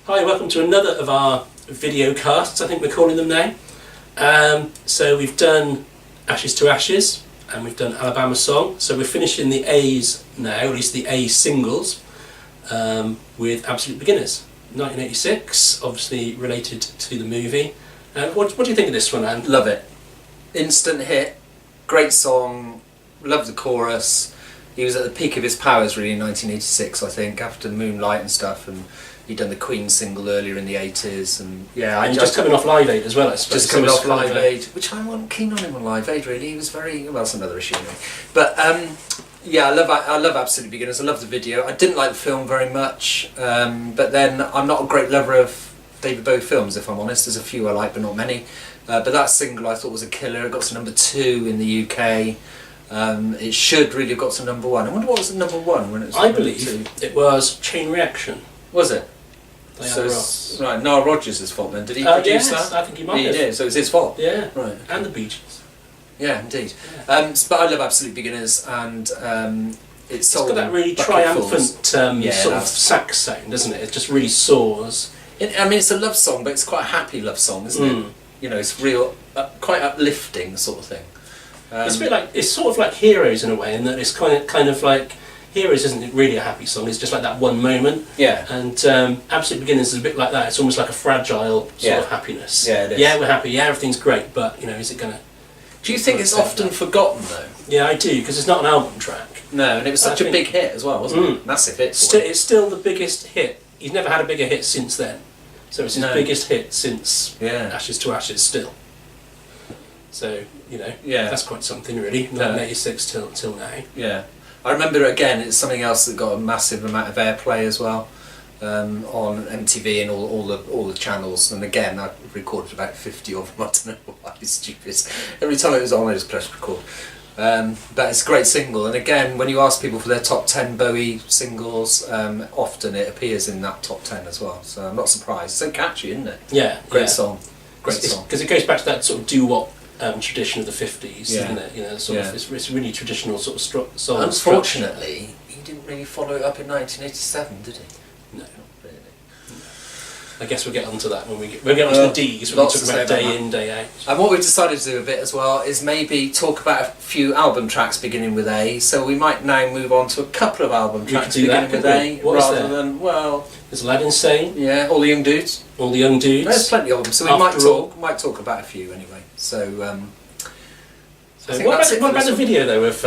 Hi, welcome to another of our video casts, I think we're calling them now. So we've done Ashes to Ashes and we've done Alabama Song. So we're finishing the A's now, at least the A singles, with Absolute Beginners. 1986, obviously related to the movie. What do you think of this one, Anne? Love it. Instant hit, great song, love the chorus. He was at the peak of his powers really in 1986, I think, after Moonlight and stuff, and he'd done the Queen single earlier in the 80s, and yeah, and just coming off Live Aid as well, I suppose. Just coming off Live Aid, which I wasn't keen on him on Live Aid really. He was very, well, that's another issue anyway. But yeah, I love Absolute Beginners. I love the video. I didn't like the film very much, but then I'm not a great lover of David Bowie films, if I'm honest. There's a few I like, but not many. But that single I thought was a killer. It got to number 2 in the UK. It should really have got to number 1. I wonder what was the number 1 when it was. I believe it was Chain Reaction. Was it? So right, Nile Rodgers' fault then. Did he produce that? I think he might have. He did, so it was his fault. Yeah, right. Okay. And the Bee Gees. Yeah, indeed. Yeah. But I love Absolute Beginners, and it's got that really triumphant sort of sax sound, doesn't it? It just really soars. I mean, it's a love song, but it's quite a happy love song, isn't it? You know, it's real, quite uplifting sort of thing. It's a bit like, it's sort of like Heroes in a way, in that it's kind of like Heroes isn't really a happy song. It's just like that one moment. Yeah. And Absolute Beginners is a bit like that. It's almost like a fragile sort of happiness. Yeah, it is. Yeah, we're happy. Yeah, everything's great. But you know, is it gonna? Do you think it's often forgotten though? Yeah, I do, because it's not an album track. No, and it was such a big hit as well, wasn't it? Massive hit. It's still the biggest hit. He's never had a bigger hit since then. So it's his biggest hit since Ashes to Ashes still. So, you know, that's quite something really, 1986 till now. Yeah. I remember again, it's something else that got a massive amount of airplay as well, on MTV and all the channels, and again I recorded about 50 of them. I don't know why, it's stupid. Every time it was on I just pressed record. But it's a great single, and again when you ask people for their top 10 Bowie singles, often it appears in that top 10 as well, so I'm not surprised. It's so catchy, isn't it? Yeah. Great song. Great song. Because it goes back to that sort of doo-wop tradition of the 50s, isn't it? You know, it's really traditional sort of song. Unfortunately, he didn't really follow it up in 1987, did he? No. Not really. I guess we'll get onto that when we'll get onto the D's when we talk about day in, day out. And what we've decided to do a bit as well is maybe talk about a few album tracks beginning with A, so we might now move on to a couple of album tracks beginning with A, rather than, well... There's Aladdin Sane. Yeah, All the Young Dudes. All the Young Dudes. There's plenty of them, so we might talk about a few anyway. So what about the video though of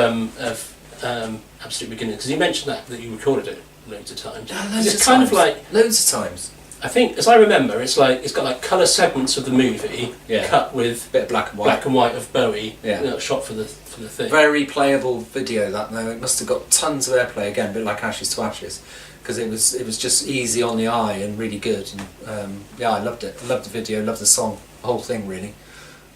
Absolute Beginners? Because you mentioned that you recorded it loads of times. Yeah, it's kind of like loads of times. I think, as I remember, it's got like colour segments of the movie cut with a bit of black and white of Bowie, shot for the thing. Very playable video that though. It must have got tons of airplay again, a bit like Ashes to Ashes, because it was just easy on the eye and really good. And yeah, I loved it. I loved the video, loved the song, the whole thing really.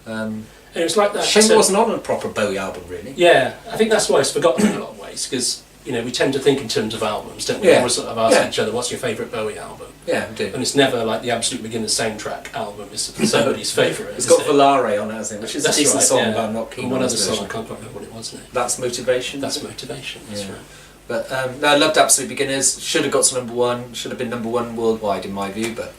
And it was like that. Shame it wasn't on a proper Bowie album really. Yeah, I think that's why it's forgotten in a lot of ways, because you know we tend to think in terms of albums, don't we? Yeah. We always sort of ask each other, "What's your favourite Bowie album?" Yeah, we do. And it's never like the Absolute Beginners soundtrack album is somebody's favourite. It's got Volare on it, hasn't it? Which is a decent song, but I'm not keen on one other song, I can't remember what it was now. That's Motivation. That's Motivation. That's right. But no, I loved Absolute Beginners. Should have got to number 1. Should have been number 1 worldwide in my view. But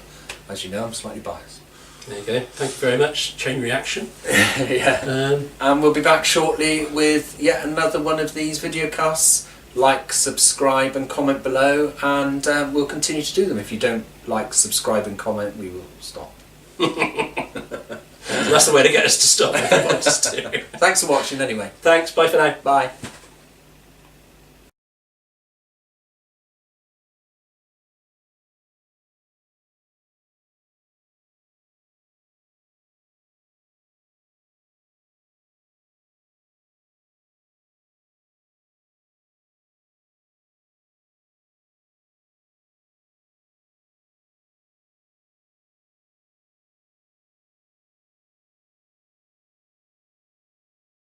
as you know, I'm slightly biased. There you go. Thank you very much. Chain Reaction. Yeah. And we'll be back shortly with yet another one of these video casts. Like, subscribe and comment below, and we'll continue to do them. If you don't like, subscribe and comment, we will stop. That's the way to get us to stop if you want us to. Thanks for watching anyway. Thanks, bye for now. Bye.